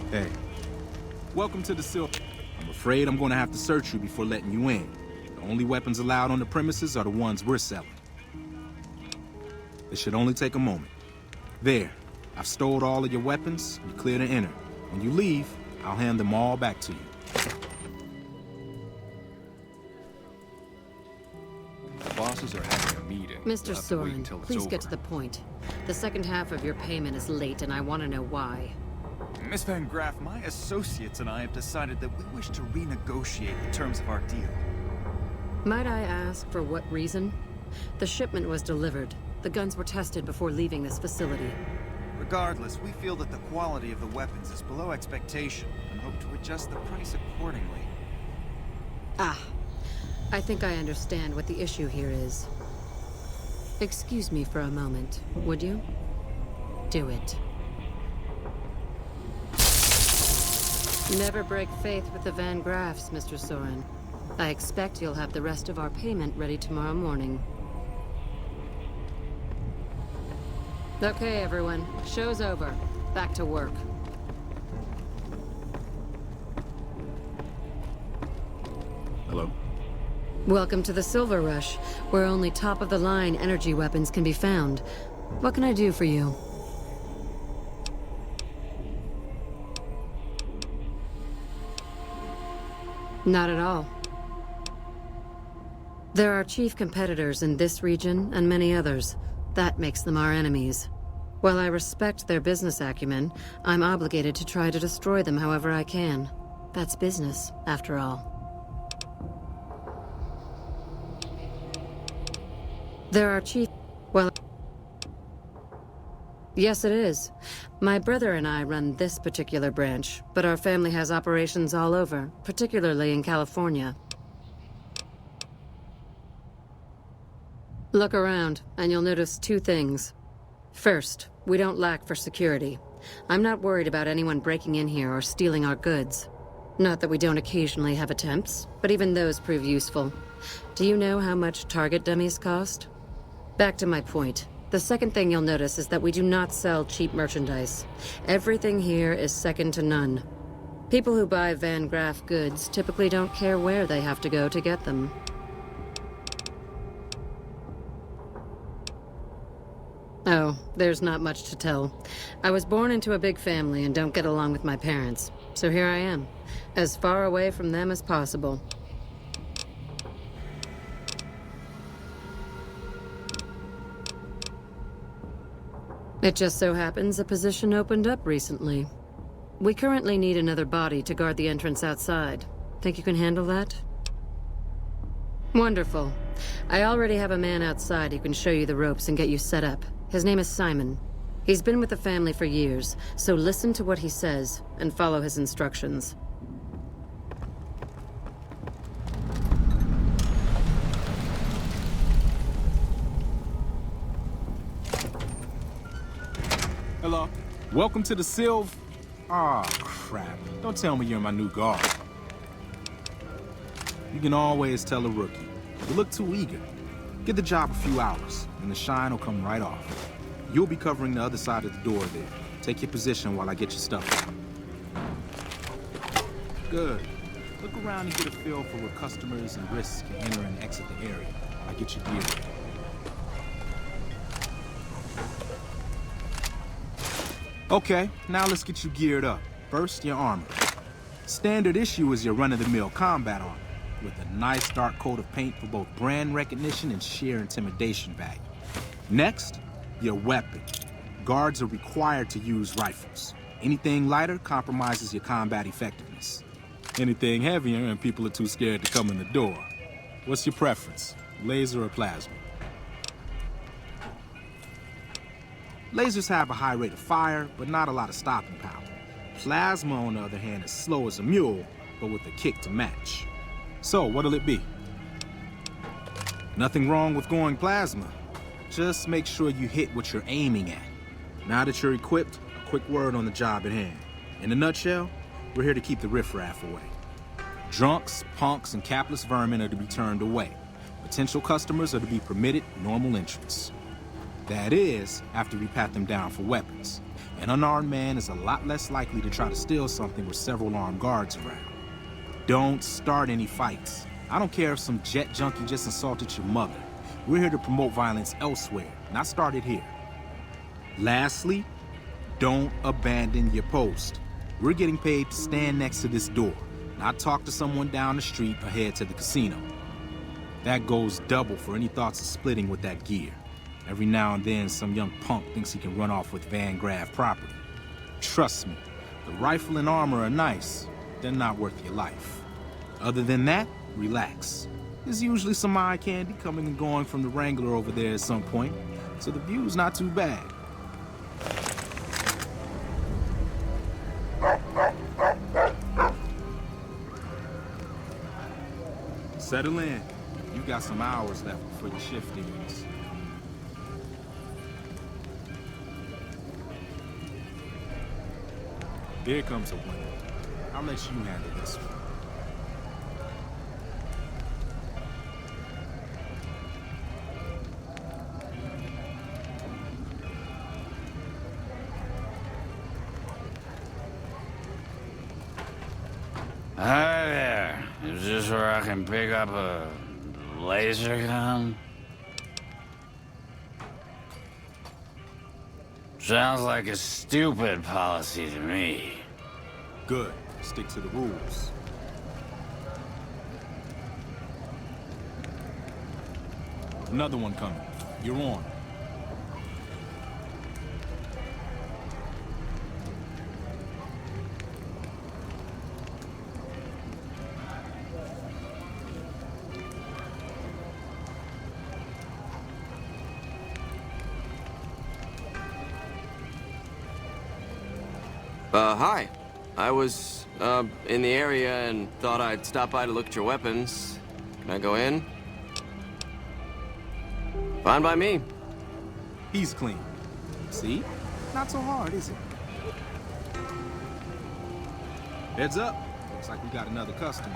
Hey, welcome to the Silver. I'm afraid I'm going to have to search you before letting you in. The only weapons allowed on the premises are the ones we're selling. It should only take a moment. There, I've stowed all of your weapons. You're clear to enter. When you leave, I'll hand them all back to you. The bosses are having a meeting. Mr. Soren, please get to the point. The second half of your payment is late, and I want to know why. Miss Van Graff, my associates and I have decided that we wish to renegotiate the terms of our deal. Might I ask for what reason? The shipment was delivered. The guns were tested before leaving this facility. Regardless, we feel that the quality of the weapons is below expectation and hope to adjust the price accordingly. Ah, I think I understand what the issue here is. Excuse me for a moment, would you? Do it. Never break faith with the Van Graffs, Mr. Soren. I expect you'll have the rest of our payment ready tomorrow morning. Okay, everyone. Show's over. Back to work. Hello? Welcome to the Silver Rush, where only top-of-the-line energy weapons can be found. What can I do for you? Not at all. There are chief competitors in this region and many others. That makes them our enemies. While I respect their business acumen, I'm obligated to try to destroy them however I can. That's business, after all. There are chief... well... Yes, it is. My brother and I run this particular branch, but our family has operations all over, particularly in California. Look around, and you'll notice two things. First, we don't lack for security. I'm not worried about anyone breaking in here or stealing our goods. Not that we don't occasionally have attempts, but even those prove useful. Do you know how much target dummies cost? Back to my point. The second thing you'll notice is that we do not sell cheap merchandise. Everything here is second to none. People who buy Van Graff goods typically don't care where they have to go to get them. Oh, there's not much to tell. I was born into a big family and don't get along with my parents. So here I am, as far away from them as possible. It just so happens a position opened up recently. We currently need another body to guard the entrance outside. Think you can handle that? Wonderful. I already have a man outside who can show you the ropes and get you set up. His name is Simon. He's been with the family for years, so listen to what he says and follow his instructions. Hello? Welcome to the Silv... Aw, crap. Don't tell me you're my new guard. You can always tell a rookie. You look too eager. Give the job a few hours, and the shine will come right off. You'll be covering the other side of the door there. Take your position while I get your stuff out. Good. Look around and get a feel for where customers and risks can enter and exit the area while I get your gear ready. Okay, now let's get you geared up. First, your armor. Standard issue is your run-of-the-mill combat armor, with a nice dark coat of paint for both brand recognition and sheer intimidation value. Next, your weapon. Guards are required to use rifles. Anything lighter compromises your combat effectiveness. Anything heavier and people are too scared to come in the door. What's your preference, laser or plasma? Lasers have a high rate of fire, but not a lot of stopping power. Plasma, on the other hand, is slow as a mule, but with a kick to match. So, what'll it be? Nothing wrong with going plasma. Just make sure you hit what you're aiming at. Now that you're equipped, a quick word on the job at hand. In a nutshell, we're here to keep the riffraff away. Drunks, punks, and capless vermin are to be turned away. Potential customers are to be permitted normal entrance. That is, after we pat them down for weapons. An unarmed man is a lot less likely to try to steal something with several armed guards around. Don't start any fights. I don't care if some jet junkie just insulted your mother. We're here to promote violence elsewhere, not start it here. Lastly, don't abandon your post. We're getting paid to stand next to this door, not talk to someone down the street or head to the casino. That goes double for any thoughts of splitting with that gear. Every now and then, some young punk thinks he can run off with Van Graff property. Trust me, the rifle and armor are nice. They're not worth your life. Other than that, relax. There's usually some eye candy coming and going from the Wrangler over there at some point, so the view's not too bad. Settle in. You got some hours left before your shift ends. Here comes a winner. I'll let you handle this one. Hi there. Is this where I can pick up a laser gun? Sounds like a stupid policy to me. Good. Stick to the rules. Another one coming. You're on. Hi. I was, in the area and thought I'd stop by to look at your weapons. Can I go in? Fine by me. He's clean. See? Not so hard, is it? Heads up. Looks like we got another customer.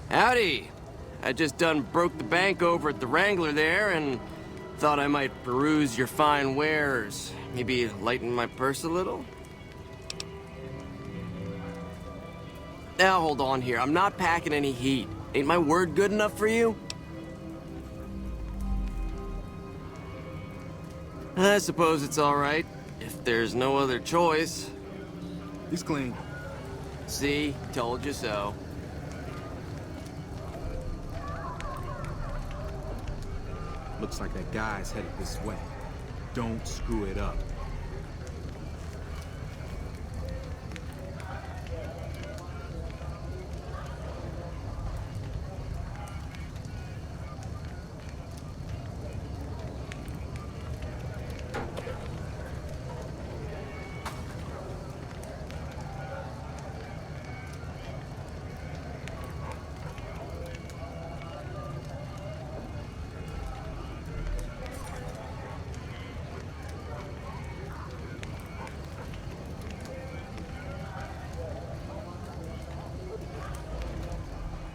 Howdy. I just done broke the bank over at the Wrangler there and thought I might peruse your fine wares. Maybe lighten my purse a little? Now hold on here. I'm not packing any heat. Ain't my word good enough for you? I suppose it's all right, if there's no other choice. He's clean. See? Told you so. Looks like that guy's headed this way. Don't screw it up.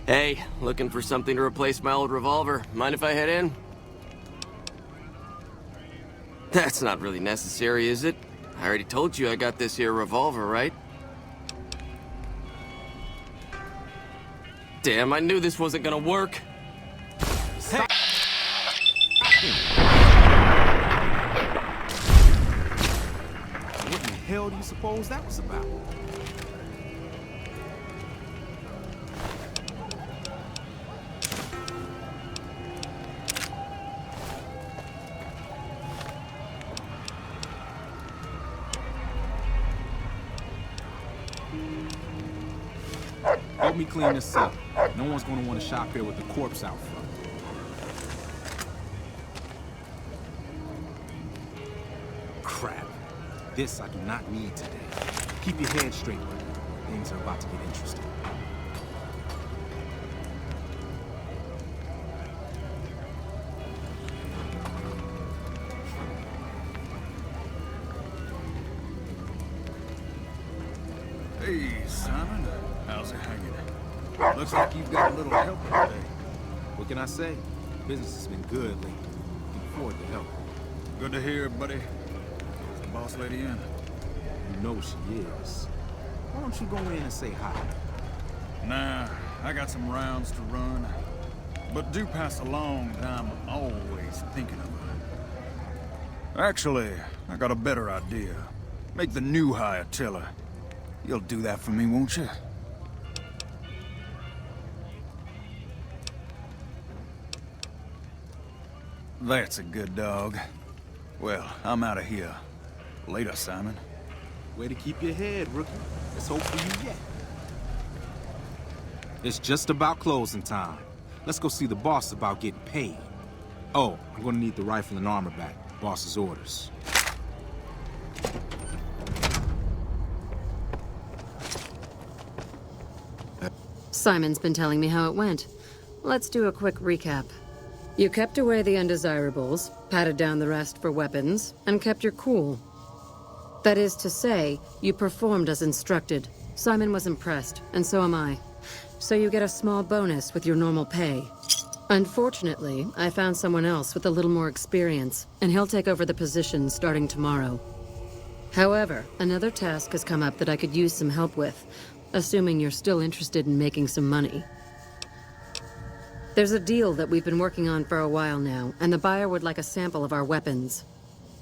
Hey, looking for something to replace my old revolver. Mind if I head in? That's not really necessary, is it? I already told you I got this here revolver, right? Damn, I knew this wasn't gonna work. Hey! What in the hell do you suppose that was about? Help me clean this up. No one's gonna want to shop here with the corpse out front. Crap. This I do not need today. Keep your head straight, buddy. Things are about to get interesting. Simon. How's it hanging? Looks like you've got a little help today. What can I say? Business has been good lately. Looking forward to help. Good to hear, buddy. Is the boss lady in? You know she is. Why don't you go in and say hi? Nah, I got some rounds to run. But do pass along that I'm always thinking of her. Actually, I got a better idea. Make the new hire tell her. You'll do that for me, won't you? That's a good dog. Well, I'm out of here. Later, Simon. Way to keep your head, rookie. Let's hope for you yet. It's just about closing time. Let's go see the boss about getting paid. Oh, I'm gonna need the rifle and armor back. Boss's orders. Simon's been telling me how it went. Let's do a quick recap. You kept away the undesirables, patted down the rest for weapons, and kept your cool. That is to say, you performed as instructed. Simon was impressed, and so am I. So you get a small bonus with your normal pay. Unfortunately, I found someone else with a little more experience, and he'll take over the position starting tomorrow. However, another task has come up that I could use some help with, assuming you're still interested in making some money. There's a deal that we've been working on for a while now, and the buyer would like a sample of our weapons.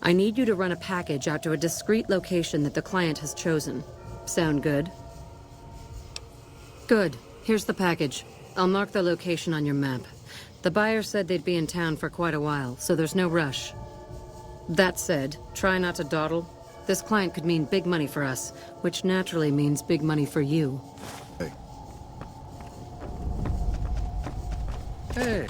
I need you to run a package out to a discreet location that the client has chosen. Sound good? Good. Here's the package. I'll mark the location on your map. The buyer said they'd be in town for quite a while, so there's no rush. That said, try not to dawdle. This client could mean big money for us, which naturally means big money for you. Hey. Hey.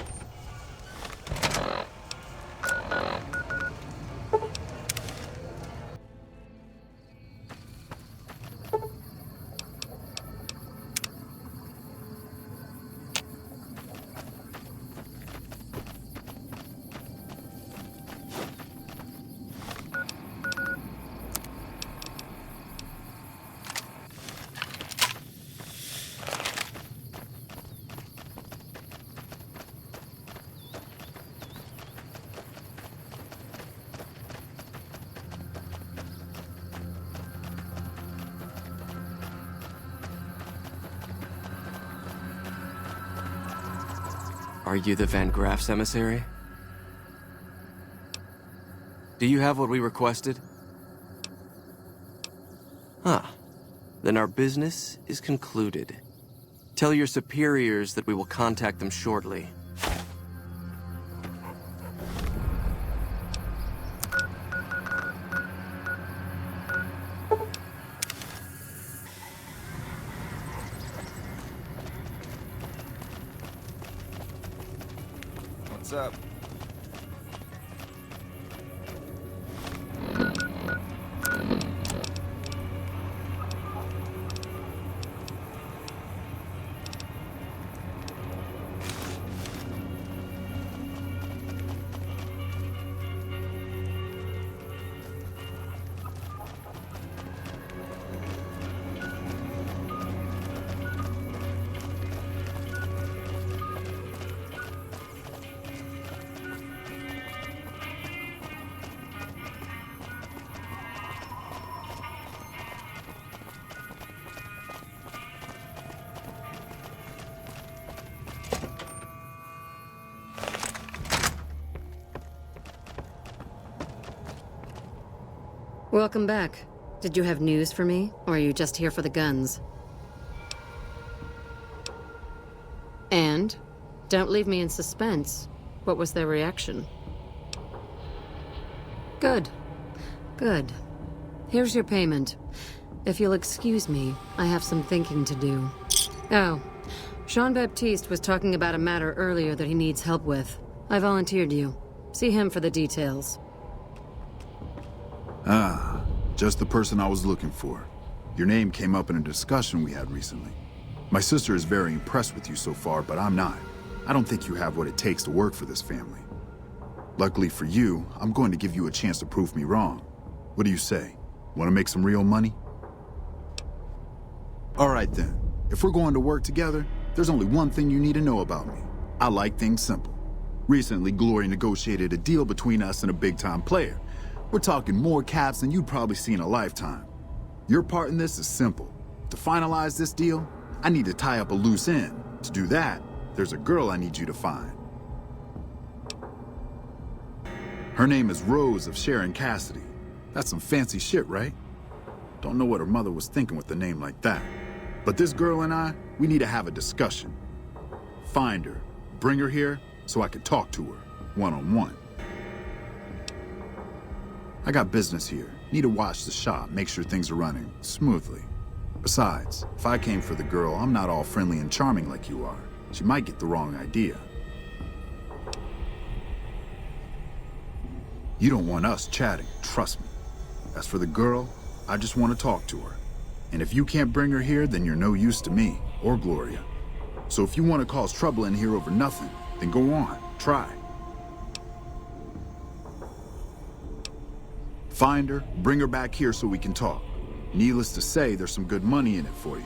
Are you the Van Graff's emissary? Do you have what we requested? Ah, then our business is concluded. Tell your superiors that we will contact them shortly. What's up? Welcome back. Did you have news for me, or are you just here for the guns? And? Don't leave me in suspense. What was their reaction? Good. Good. Here's your payment. If you'll excuse me, I have some thinking to do. Oh, Jean-Baptiste was talking about a matter earlier that he needs help with. I volunteered you. See him for the details. Ah, just the person I was looking for. Your name came up in a discussion we had recently. My sister is very impressed with you so far, but I'm not. I don't think you have what it takes to work for this family. Luckily for you, I'm going to give you a chance to prove me wrong. What do you say? Want to make some real money? All right then. If we're going to work together, there's only one thing you need to know about me. I like things simple. Recently, Glory negotiated a deal between us and a big-time player. We're talking more caps than you'd probably see in a lifetime. Your part in this is simple. To finalize this deal, I need to tie up a loose end. To do that, there's a girl I need you to find. Her name is Rose of Sharon Cassidy. That's some fancy shit, right? Don't know what her mother was thinking with a name like that. But this girl and I, we need to have a discussion. Find her, bring her here, so I can talk to her, one-on-one. I got business here. Need to watch the shop, make sure things are running smoothly. Besides, if I came for the girl, I'm not all friendly and charming like you are. She might get the wrong idea. You don't want us chatting, trust me. As for the girl, I just want to talk to her. And if you can't bring her here, then you're no use to me, or Gloria. So if you want to cause trouble in here over nothing, then go on, try. Find her, bring her back here so we can talk. Needless to say, there's some good money in it for you.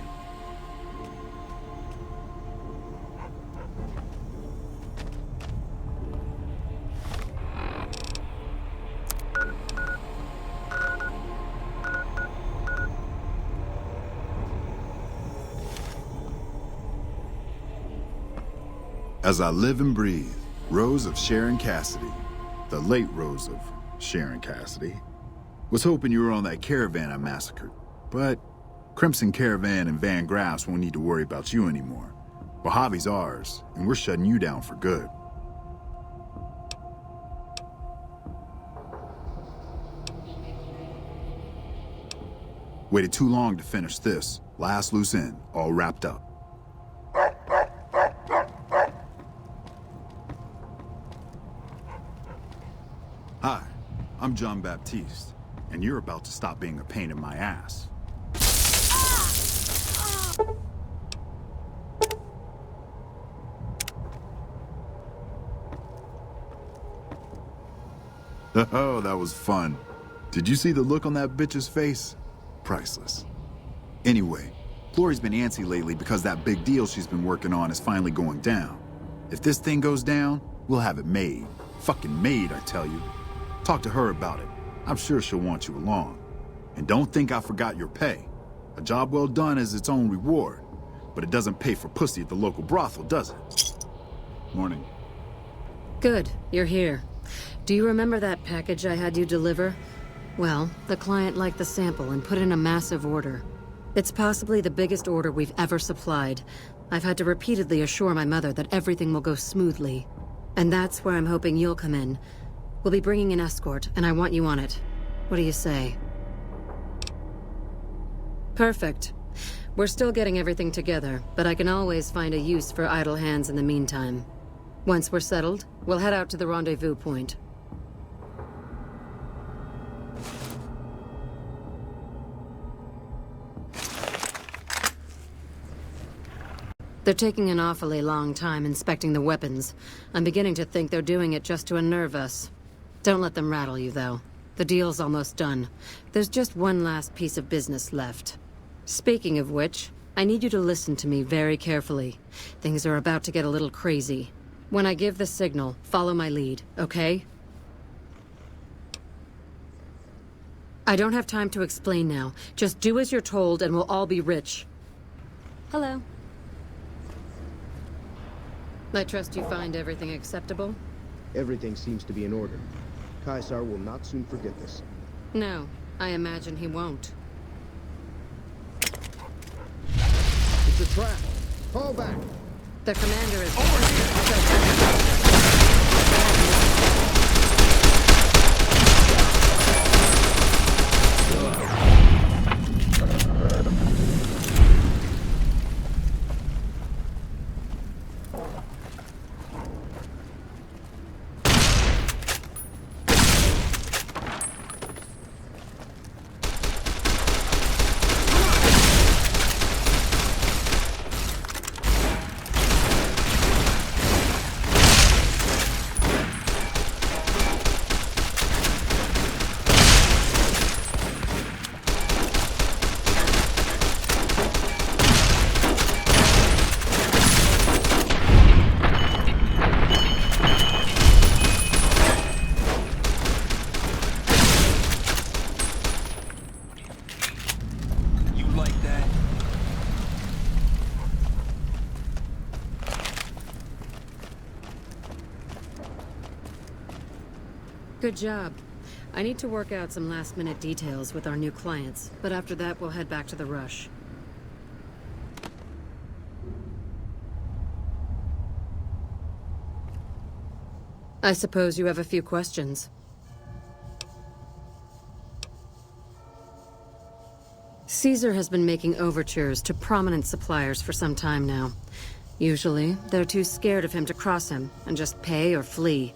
As I live and breathe, Rose of Sharon Cassidy, the late Rose of Sharon Cassidy. Was hoping you were on that caravan I massacred, but Crimson Caravan and Van Graffs won't need to worry about you anymore. Mojave's ours, and we're shutting you down for good. Waited too long to finish this. Last loose end, all wrapped up. Hi, I'm John Baptiste, and you're about to stop being a pain in my ass. Oh, that was fun. Did you see the look on that bitch's face? Priceless. Anyway, Glory's been antsy lately because that big deal she's been working on is finally going down. If this thing goes down, we'll have it made. Fucking made, I tell you. Talk to her about it. I'm sure she'll want you along. And don't think I forgot your pay. A job well done is its own reward. But it doesn't pay for pussy at the local brothel, does it? Morning. Good, you're here. Do you remember that package I had you deliver? Well, the client liked the sample and put in a massive order. It's possibly the biggest order we've ever supplied. I've had to repeatedly assure my mother that everything will go smoothly. And that's where I'm hoping you'll come in. We'll be bringing an escort, and I want you on it. What do you say? Perfect. We're still getting everything together, but I can always find a use for idle hands in the meantime. Once we're settled, we'll head out to the rendezvous point. They're taking an awfully long time inspecting the weapons. I'm beginning to think they're doing it just to unnerve us. Don't let them rattle you, though. The deal's almost done. There's just one last piece of business left. Speaking of which, I need you to listen to me very carefully. Things are about to get a little crazy. When I give the signal, follow my lead, okay? I don't have time to explain now. Just do as you're told and we'll all be rich. Hello. I trust you find everything acceptable? Everything seems to be in order. Caesar will not soon forget this. No, I imagine he won't. It's a trap. Fall back. The commander is over here. Good job. I need to work out some last-minute details with our new clients, but after that we'll head back to the rush. I suppose you have a few questions. Caesar has been making overtures to prominent suppliers for some time now. Usually, they're too scared of him to cross him and just pay or flee.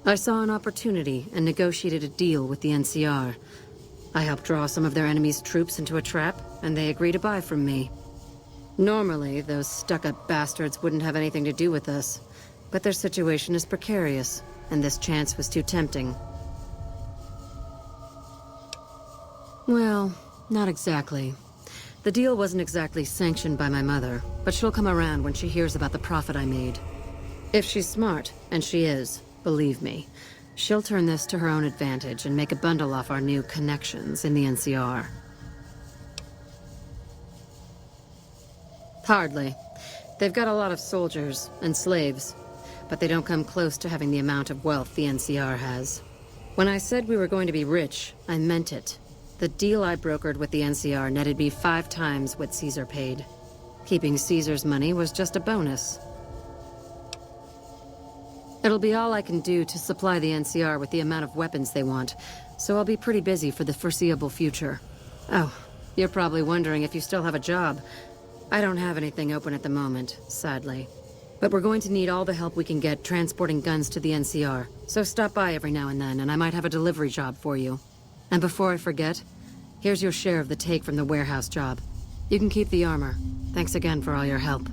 I saw an opportunity and negotiated a deal with the NCR. I helped draw some of their enemies' troops into a trap, and they agreed to buy from me. Normally, those stuck-up bastards wouldn't have anything to do with us, but their situation is precarious, and this chance was too tempting. Well, not exactly. The deal wasn't exactly sanctioned by my mother, but she'll come around when she hears about the profit I made. If she's smart, and she is, believe me, she'll turn this to her own advantage and make a bundle off our new connections in the NCR. Hardly. They've got a lot of soldiers and slaves, but they don't come close to having the amount of wealth the NCR has. When I said we were going to be rich, I meant it. The deal I brokered with the NCR netted me 5 times what Caesar paid. Keeping Caesar's money was just a bonus. It'll be all I can do to supply the NCR with the amount of weapons they want, so I'll be pretty busy for the foreseeable future. Oh, you're probably wondering if you still have a job. I don't have anything open at the moment, sadly. But we're going to need all the help we can get transporting guns to the NCR, so stop by every now and then, and I might have a delivery job for you. And before I forget, here's your share of the take from the warehouse job. You can keep the armor. Thanks again for all your help.